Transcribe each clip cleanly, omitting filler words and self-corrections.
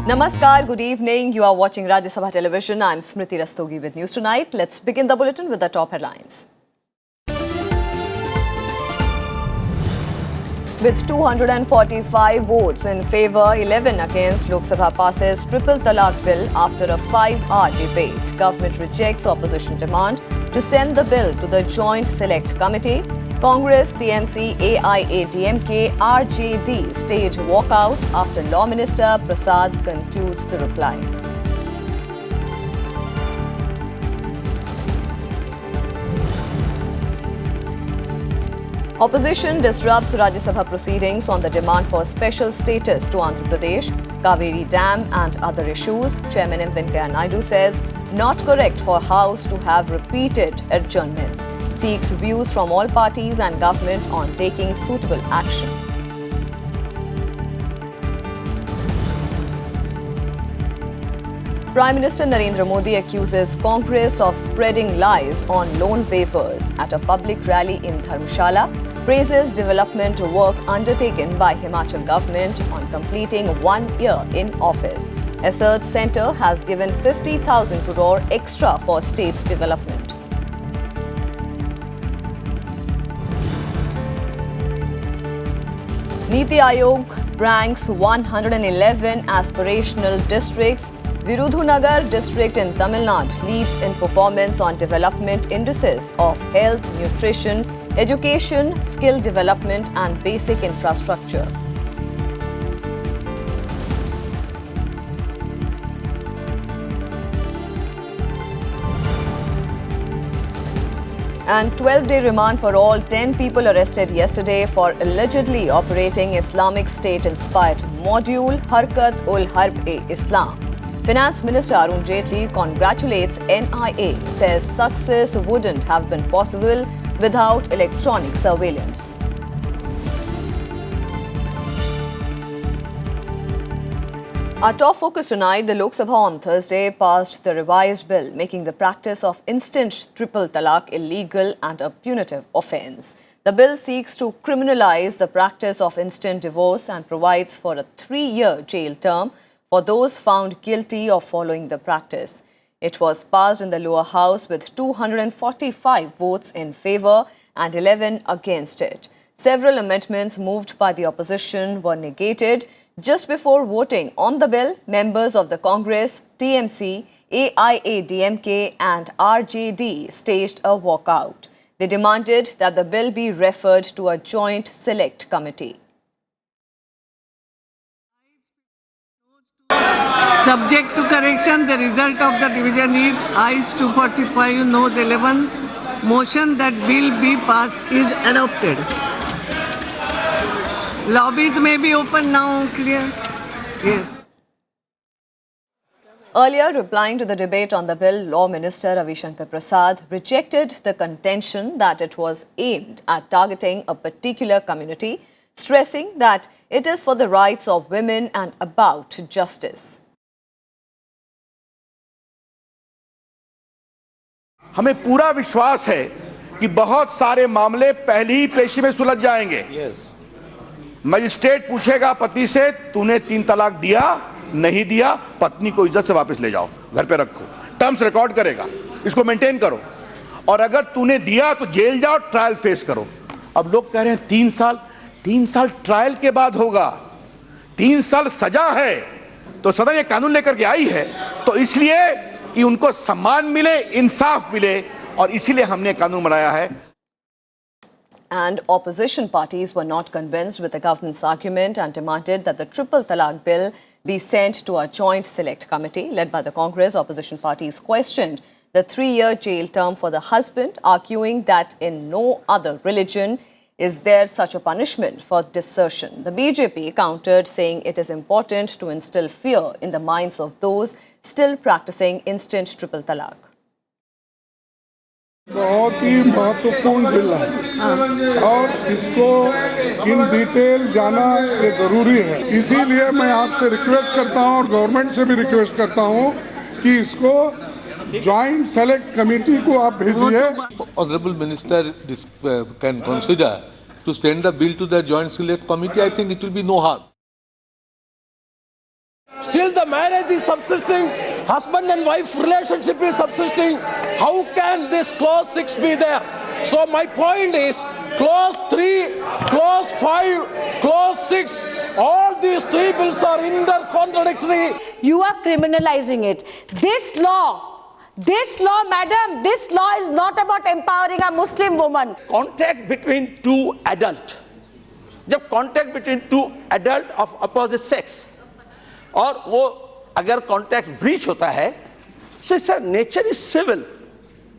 Namaskar, good evening. You are watching Rajya Sabha Television. I'm Smriti Rastogi with News Tonight. Let's begin the bulletin with the top headlines. With 245 votes in favour, 11 against, Lok Sabha passes Triple Talaq Bill after a 5-hour debate. Government rejects opposition demand to send the bill to the Joint Select Committee. Congress, TMC, AIADMK, RJD stage walkout after Law Minister Prasad concludes the reply. Opposition disrupts Rajya Sabha proceedings on the demand for special status to Andhra Pradesh, Kaveri Dam and other issues. Chairman M. Venkaiah Naidu says not correct for House to have repeated adjournments. Seeks views from all parties and government on taking suitable action. Prime Minister Narendra Modi accuses Congress of spreading lies on loan waivers at a public rally in Dharamshala. Praises development work undertaken by Himachal government on completing 1 year in office. Asserts centre has given 50,000 crore extra for state's development. Niti Aayog ranks 111 aspirational districts. Virudhunagar district in Tamil Nadu leads in performance on development indices of health, nutrition, education, skill development and basic infrastructure. And 12-day remand for all 10 people arrested yesterday for allegedly operating Islamic State-inspired module Harkat-ul-Harb-e-Islam. Finance Minister Arun Jaitley congratulates NIA, says success wouldn't have been possible without electronic surveillance. Our top focus tonight, the Lok Sabha on Thursday passed the revised bill making the practice of instant triple talaq illegal and a punitive offence. The bill seeks to criminalise the practice of instant divorce and provides for a 3-year jail term for those found guilty of following the practice. It was passed in the lower house with 245 votes in favour and 11 against it. Several amendments moved by the opposition were negated. Just before voting on the bill, members of the Congress, TMC, AIADMK and RJD staged a walkout. They demanded that the bill be referred to a joint select committee. Subject to correction, the result of the division is ayes 245, noes 11. Motion that bill be passed is adopted. Lobbies may be open now, clear? Yes. Earlier, replying to the debate on the bill, Law Minister Ravi Shankar Prasad rejected the contention that it was aimed at targeting a particular community, stressing that it is for the rights of women and about justice. हमें पूरा विश्वास है कि बहुत सारे मामले पहली ही पेशी में सुलझ जाएंगे। मजिस्ट्रेट पूछेगा पति से, तूने 3 तलाक दिया, नहीं दिया, पत्नी को इज्जत से वापस ले जाओ, घर पे रखो, टर्म्स रिकॉर्ड करेगा, इसको मेंटेन करो, और अगर तूने दिया तो जेल जाओ, ट्रायल फेस करो। अब लोग कह रहे हैं 3 साल ट्रायल के बाद होगा, 3 साल सजा है, तो सदन ये कानून लेकर के आई है तो इसलिए कि उनको सम्मान मिले, इंसाफ मिले, और इसीलिए हमने कानून बनाया है। And opposition parties were not convinced with the government's argument and demanded that the triple talaq bill be sent to a joint select committee led by the Congress. Opposition parties questioned the 3-year jail term for the husband, arguing that in no other religion is there such a punishment for desertion. The BJP countered, saying it is important to instill fear in the minds of those still practicing instant triple talaq. बहुत ही महत्वपूर्ण bill है और इसको in detail जाना ये जरूरी है। इसीलिए मैं आपसे रिक्वेस्ट करता हूं और गवर्नमेंट से भी रिक्वेस्ट करता हूं कि इसको ज्वाइंट सेलेक्ट कमेटी को आप भेजिए। Honorable Minister can consider to send the bill to the Joint Select Committee. I think it will be no harm. Still the marriage is subsisting, husband and wife relationship is subsisting. How can this clause 6 be there? So my point is, clause 3, clause 5, clause 6, all these 3 bills are inter-contradictory. You are criminalizing it. This law, madam, this law is not about empowering a Muslim woman. Contact between two adult. जब contact between two adult of opposite sex और वो अगर contact breach होता है, so its nature is civil.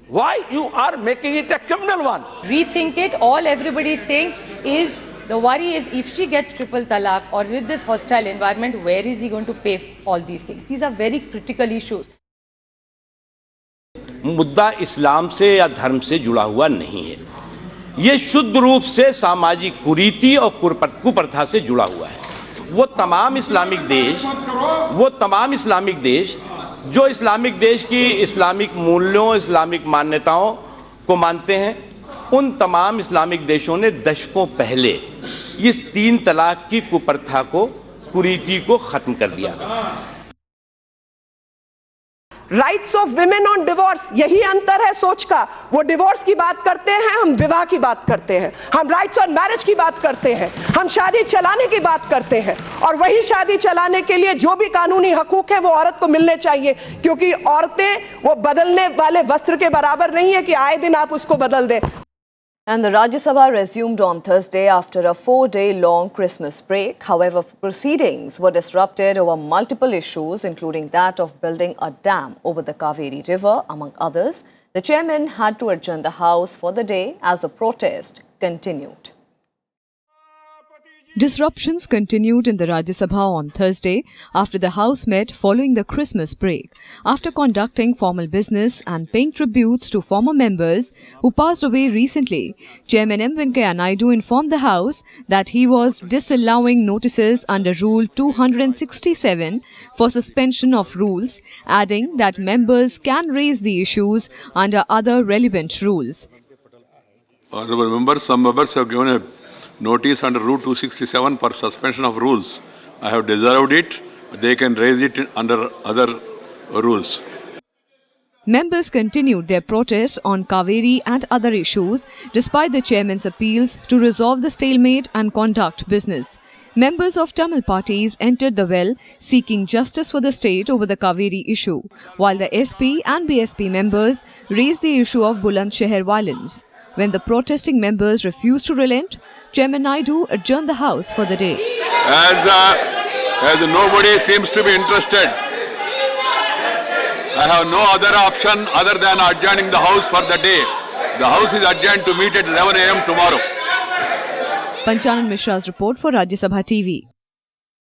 Why you are making it a criminal one? Rethink it. All everybody is saying is, the worry is if she gets triple talaq or with this hostile environment, where is he going to pay all these things? These are very critical issues. मुद्दा इस्लाम से या धर्म से जुड़ा हुआ नहीं है, ये शुद्ध रूप से सामाजिक कुरीति और कुप्रथा से जुड़ा हुआ है। वो तमाम इस्लामिक देश जो इस्लामिक देश की इस्लामिक मूल्यों, इस्लामिक मान्यताओं को मानते हैं, उन तमाम इस्लामिक देशों ने दशकों पहले इस 3 तलाक की कुप्रथा को, कुरीति को खत्म कर दिया। Rights of women on divorce, यही अंतर है सोच का। वो डिवोर्स की बात करते हैं, हम विवाह की बात करते हैं। हम राइट्स ऑन मैरिज की बात करते हैं, हम शादी चलाने की बात करते हैं। और वही शादी चलाने के लिए जो भी कानूनी हकूक है वो औरत को मिलने चाहिए, क्योंकि औरतें वो बदलने वाले वस्त्र के बराबर नहीं है कि आए दिन आप उसको बदल दें। And the Rajya Sabha resumed on Thursday after a 4-day-long Christmas break. However, proceedings were disrupted over multiple issues, including that of building a dam over the Kaveri River, among others. The chairman had to adjourn the House for the day as the protest continued. Disruptions continued in the Rajya Sabha on Thursday after the House met following the Christmas break. After conducting formal business and paying tributes to former members who passed away recently, Chairman M. Venkaiah Naidu informed the House that he was disallowing notices under Rule 267 for suspension of rules, adding that members can raise the issues under other relevant rules. Honourable members, some members have given a notice under Rule 267 for suspension of rules. I have disallowed it. They can raise it under other rules. Members continued their protests on Kaveri and other issues despite the chairman's appeals to resolve the stalemate and conduct business. Members of Tamil parties entered the well seeking justice for the state over the Kaveri issue, while the SP and BSP members raised the issue of Bulandshahr violence. When the protesting members refused to relent, Chairman Naidu adjourned the House for the day. As nobody seems to be interested, I have no other option other than adjourning the House for the day. The House is adjourned to meet at 11 a.m. tomorrow. Panchanan Mishra's report for Rajya Sabha TV.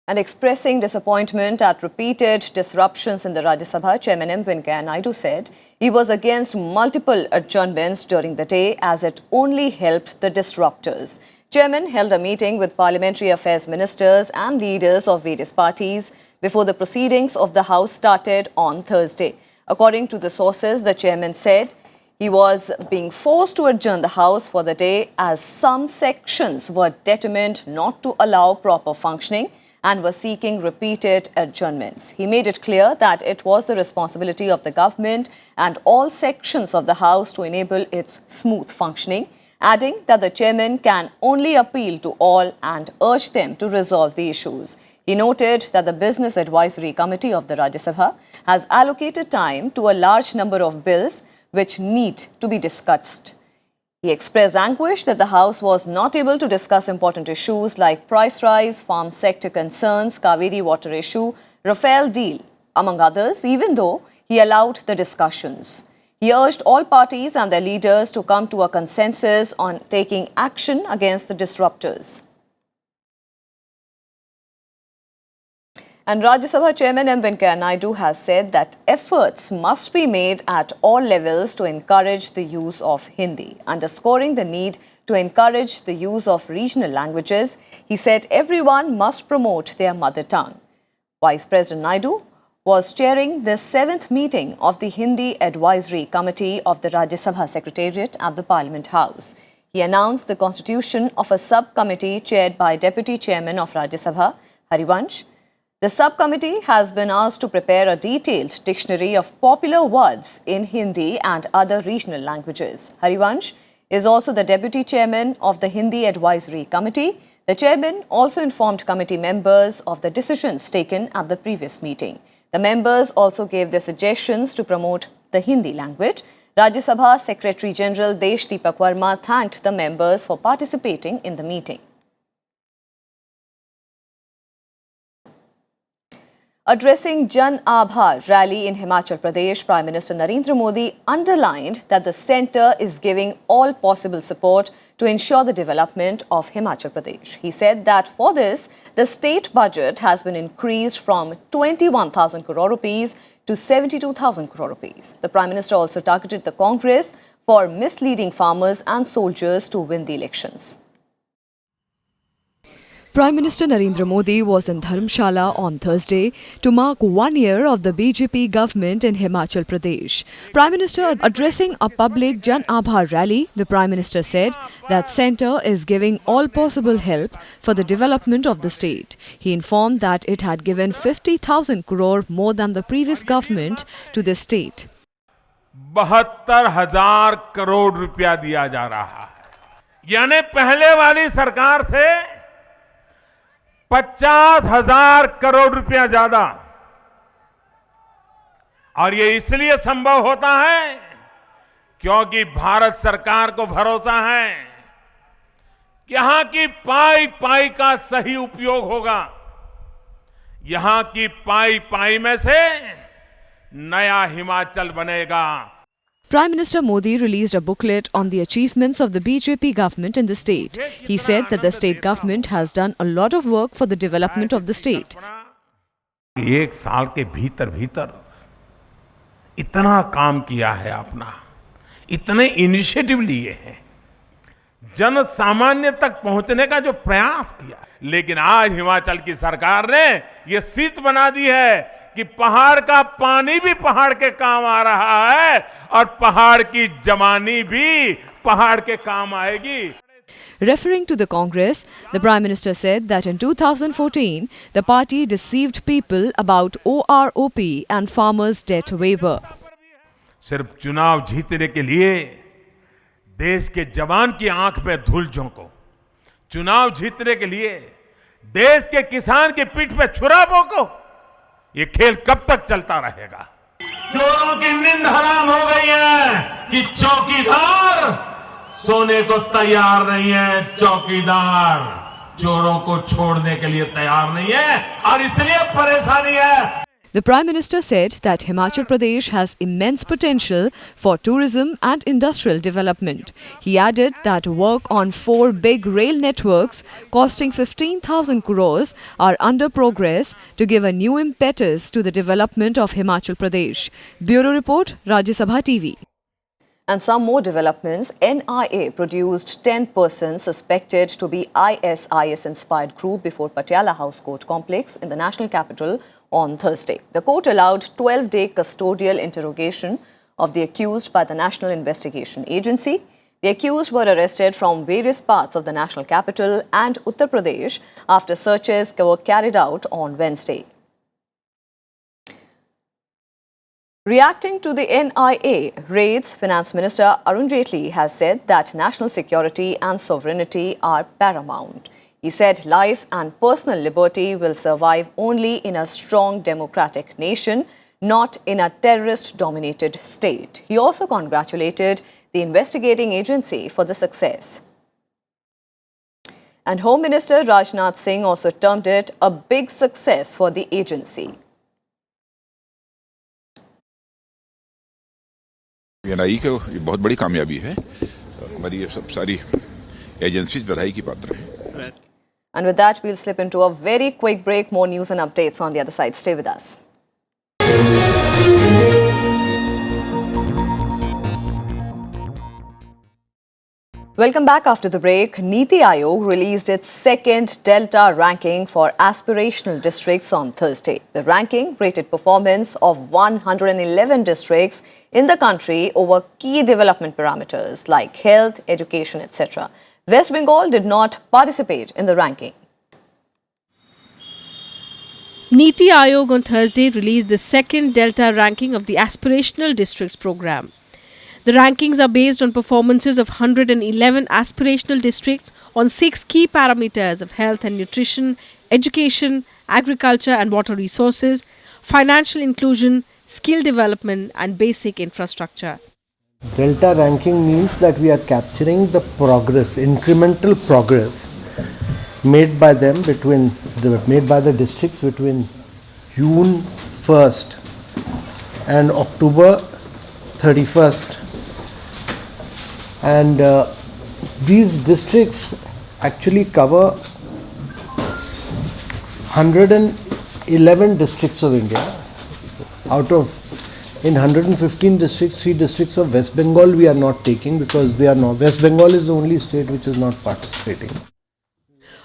And expressing disappointment at repeated disruptions in the Rajya Sabha, Chairman M. Venkaiah Naidu said he was against multiple adjournments during the day as it only helped the disruptors. Chairman held a meeting with Parliamentary Affairs ministers and leaders of various parties before the proceedings of the House started on Thursday. According to the sources, the chairman said he was being forced to adjourn the House for the day as some sections were determined not to allow proper functioning and were seeking repeated adjournments. He made it clear that it was the responsibility of the government and all sections of the House to enable its smooth functioning, adding that the chairman can only appeal to all and urge them to resolve the issues. He noted that the Business Advisory Committee of the Rajya Sabha has allocated time to a large number of bills which need to be discussed. He expressed anguish that the House was not able to discuss important issues like price rise, farm sector concerns, Kaveri water issue, Rafale deal, among others, even though he allowed the discussions. He urged all parties and their leaders to come to a consensus on taking action against the disruptors. And Rajya Sabha Chairman M. Venkaiah Naidu has said that efforts must be made at all levels to encourage the use of Hindi, underscoring the need to encourage the use of regional languages. He said everyone must promote their mother tongue. Vice President Naidu was chairing the 7th meeting of the Hindi Advisory Committee of the Rajya Sabha Secretariat at the Parliament House. He announced the constitution of a subcommittee chaired by Deputy Chairman of Rajya Sabha, Harivansh. The subcommittee has been asked to prepare a detailed dictionary of popular words in Hindi and other regional languages. Harivansh is also the Deputy Chairman of the Hindi Advisory Committee. The Chairman also informed committee members of the decisions taken at the previous meeting. The members also gave their suggestions to promote the Hindi language. Rajya Sabha Secretary General Desh Deepak Verma thanked the members for participating in the meeting. Addressing Jan Aabhar rally in Himachal Pradesh, Prime Minister Narendra Modi underlined that the centre is giving all possible support to ensure the development of Himachal Pradesh. He said that for this, the state budget has been increased from 21,000 crore rupees to 72,000 crore rupees. The Prime Minister also targeted the Congress for misleading farmers and soldiers to win the elections. Prime Minister Narendra Modi was in Dharamshala on Thursday to mark 1 year of the BJP government in Himachal Pradesh. Prime Minister addressing a public Jan Aabhar rally, the Prime Minister said that centre is giving all possible help for the development of the state. He informed that it had given 50,000 crore more than the previous government to the state. 72,000 crore रुपया दिया जा रहा है, यानी पहले वाली सरकार से 50,000 करोड़ रुपया ज्यादा। और ये इसलिए संभव होता है क्योंकि भारत सरकार को भरोसा है कि यहां की पाई पाई का सही उपयोग होगा। यहां की पाई पाई में से नया हिमाचल बनेगा। Prime Minister Modi released a booklet on the achievements of the BJP government in the state. He said that the state government has done a lot of work for the development of the state. एक साल के भीतर भीतर इतना काम किया है अपना, इतने इनिशिएटिव लिए हैं, जन सामान्य तक पहुंचने का जो प्रयास किया, लेकिन आज हिमाचल की सरकार ने ये सीट बना दी है कि पहाड़ का पानी भी पहाड़ के काम आ रहा है और पहाड़ की जवानी भी पहाड़ के काम आएगी. Referring to the Congress, the Prime Minister said that in 2014, the party deceived people about OROP and farmers' debt waiver. सिर्फ चुनाव जीतने के लिए देश के जवान की आंख पे धूल झोंको, चुनाव जीतने के लिए देश के किसान की पीठ पे छुरा भोंको, ये खेल कब तक चलता रहेगा? चोरों की नींद हराम हो गई है कि चौकीदार सोने को तैयार नहीं है, चौकीदार चोरों को छोड़ने के लिए तैयार नहीं है और इसलिए परेशानी है. The Prime Minister said that Himachal Pradesh has immense potential for tourism and industrial development. He added that work on 4 big rail networks costing 15,000 crores are under progress to give a new impetus to the development of Himachal Pradesh. Bureau Report, Rajya Sabha TV. And some more developments. NIA produced 10 persons suspected to be ISIS-inspired group before Patiala House Court Complex in the national capital on Thursday. The court allowed 12-day custodial interrogation of the accused by the National Investigation Agency. The accused were arrested from various parts of the national capital and Uttar Pradesh after searches were carried out on Wednesday. Reacting to the NIA raids, Finance Minister Arun Jaitley has said that national security and sovereignty are paramount. He said life and personal liberty will survive only in a strong democratic nation, not in a terrorist-dominated state. He also congratulated the investigating agency for the success. And Home Minister Rajnath Singh also termed it a big success for the agency. NI को ये बहुत बड़ी कामयाबी है. हमारी ये सब सारी एजेंसीज बधाई की पात्र हैं. And with that, we'll slip into a very quick break. More news and updates on the other side. Stay with us. Welcome back after the break. Niti Aayog released its second Delta ranking for aspirational districts on Thursday. The ranking rated performance of 111 districts in the country over key development parameters like health, education, etc. West Bengal did not participate in the ranking. Niti Aayog on Thursday released the second Delta ranking of the Aspirational Districts program. The rankings are based on performances of 111 aspirational districts on 6 key parameters of health and nutrition, education, agriculture and water resources, financial inclusion, skill development and basic infrastructure. Delta ranking means that we are capturing the progress, incremental progress made by them made by the districts between June 1st and October 31st. And these districts actually cover 111 districts of India. Out of, in 115 districts, 3 districts of West Bengal we are not taking because they are not. West Bengal is the only state which is not participating.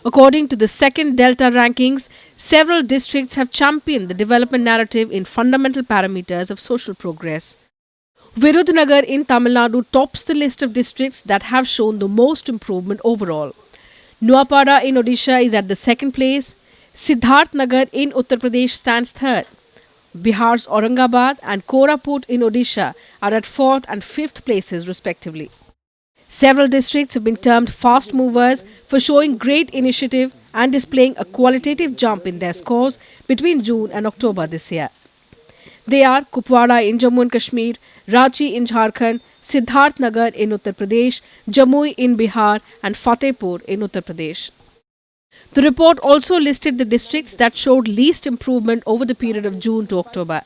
According to the second Delta rankings, several districts have championed the development narrative in fundamental parameters of social progress. Virudhunagar in Tamil Nadu tops the list of districts that have shown the most improvement overall. Nuapada in Odisha is at the second place. Siddharth Nagar in Uttar Pradesh stands third. Bihar's Aurangabad and Koraput in Odisha are at 4th and 5th places respectively. Several districts have been termed fast movers for showing great initiative and displaying a qualitative jump in their scores between June and October this year. They are Kupwara in Jammu and Kashmir, Ranchi in Jharkhand, Siddharth Nagar in Uttar Pradesh, Jamui in Bihar and Fatehpur in Uttar Pradesh. The report also listed the districts that showed least improvement over the period of June to October.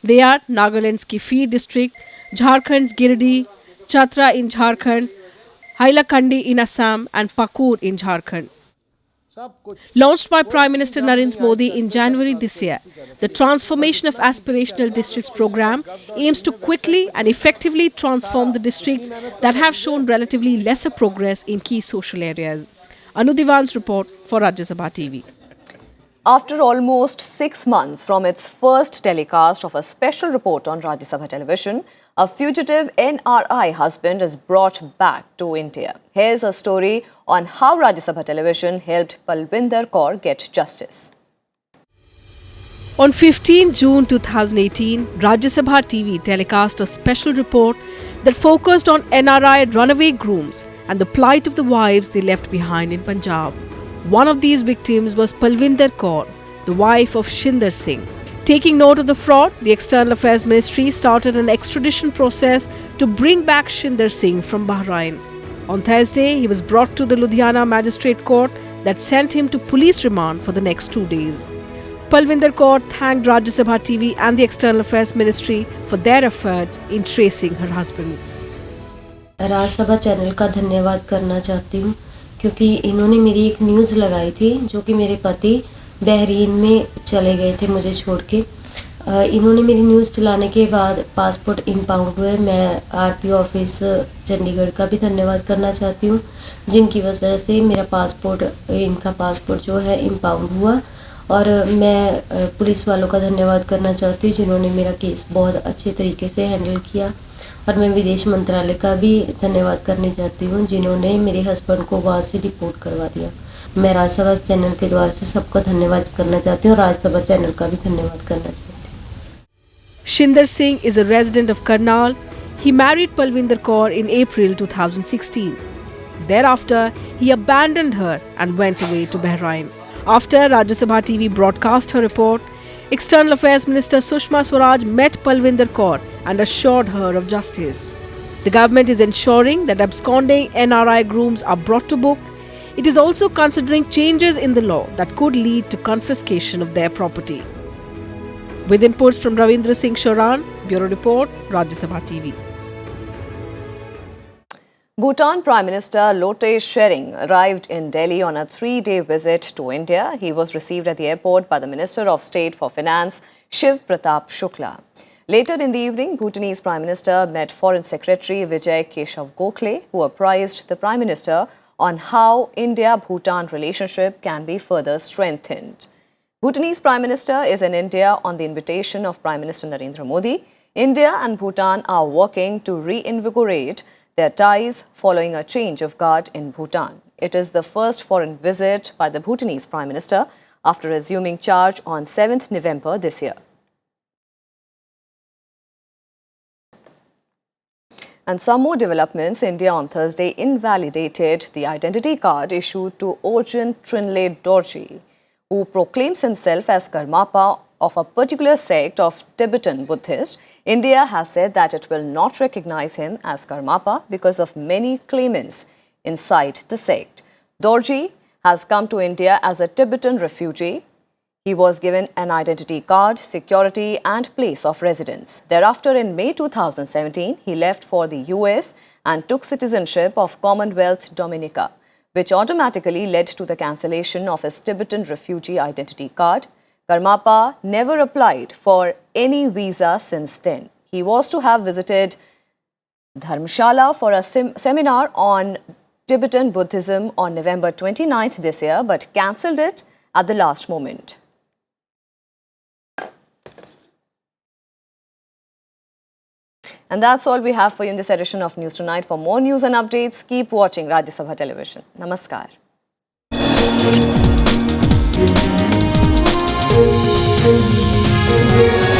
They are Nagaland's Kifir district, Jharkhand's Giridih, Chatra in Jharkhand, Hailakandi in Assam and Pakur in Jharkhand. Launched by Prime Minister Narendra Modi in January this year, the Transformation of Aspirational Districts program aims to quickly and effectively transform the districts that have shown relatively lesser progress in key social areas. Anu Diwan's report for Rajya Sabha TV. After almost 6 months from its first telecast of a special report on Rajya Sabha television, a fugitive NRI husband is brought back to India. Here's a story on how Rajya Sabha television helped Palvinder Kaur get justice. On 15 June 2018, Rajya Sabha TV telecast a special report that focused on NRI runaway grooms and the plight of the wives they left behind in Punjab. One of these victims was Palvinder Kaur, the wife of Shinder Singh. Taking note of the fraud, the External Affairs Ministry started an extradition process to bring back Shinder Singh from Bahrain. On Thursday, he was brought to the Ludhiana Magistrate Court that sent him to police remand for the next 2 days. Palvinder Kaur thanked Rajya Sabha TV and the External Affairs Ministry for their efforts in tracing her husband. राज्य सभा channel का धन्यवाद करना चाहती हूँ क्योंकि इन्होंने मेरी एक न्यूज़ लगाई थी जो कि मेरे पति बहरीन में चले गए थे मुझे छोड़ के। इन्होंने मेरी न्यूज़ चलाने के बाद पासपोर्ट इम्पाउंड हुए। मैं आरटीओ ऑफिस चंडीगढ़ का भी धन्यवाद करना चाहती हूँ जिनकी वजह से मेरा इनका पासपोर्ट जो है इम्पाउंड हुआ। और मैं पुलिस वालों का धन्यवाद करना चाहती हूँ जिन्होंने मेरा केस बहुत अच्छे तरीके से हैंडल किया। और मैं विदेश मंत्रालय का भी धन्यवाद करना चाहती हूँ जिन्होंने मेरे हस्बैंड को वहाँ से डिपोर्ट करवा दिया। मैं राज्यसभा चैनल के द्वारा से सबका धन्यवाद करना चाहती हूँ और राज्यसभा चैनल का भी धन्यवाद करना चाहती हूँ। Shinder Singh is a resident of Karnal. He married Palvinder Kaur in April 2016. Thereafter, he abandoned her and went away to Bahrain. After Rajya Sabha TV broadcast her report, External Affairs Minister Sushma Swaraj met Palvinder Kaur and assured her of justice. The government is ensuring that absconding NRI grooms are brought to book. It is also considering changes in the law that could lead to confiscation of their property. With inputs from Ravindra Singh Shoran, Bureau Report, Rajya Sabha TV. Bhutan Prime Minister Lotay Tshering arrived in Delhi on a 3-day visit to India. He was received at the airport by the Minister of State for Finance, Shiv Pratap Shukla. Later in the evening, Bhutanese Prime Minister met Foreign Secretary Vijay Keshav Gokhale, who apprised the Prime Minister on how India-Bhutan relationship can be further strengthened. Bhutanese Prime Minister is in India on the invitation of Prime Minister Narendra Modi. India and Bhutan are working to reinvigorate their ties following a change of guard in Bhutan. It is the first foreign visit by the Bhutanese Prime Minister after assuming charge on 7th November this year. And some more developments. India on Thursday invalidated the identity card issued to Orjin Trinley Dorji, who proclaims himself as Karmapa of a particular sect of Tibetan Buddhists. India has said that it will not recognize him as Karmapa because of many claimants inside the sect. Dorji has come to India as a Tibetan refugee. He was given an identity card, security and place of residence. Thereafter, in May 2017, he left for the US and took citizenship of Commonwealth Dominica, which automatically led to the cancellation of his Tibetan refugee identity card. Karmapa never applied for any visa since then. He was to have visited Dharamshala for a seminar on Tibetan Buddhism on November 29th this year, but cancelled it at the last moment. And that's all we have for you in this edition of News Tonight. For more news and updates, keep watching Rajya Sabha Television. Namaskar. Thank you.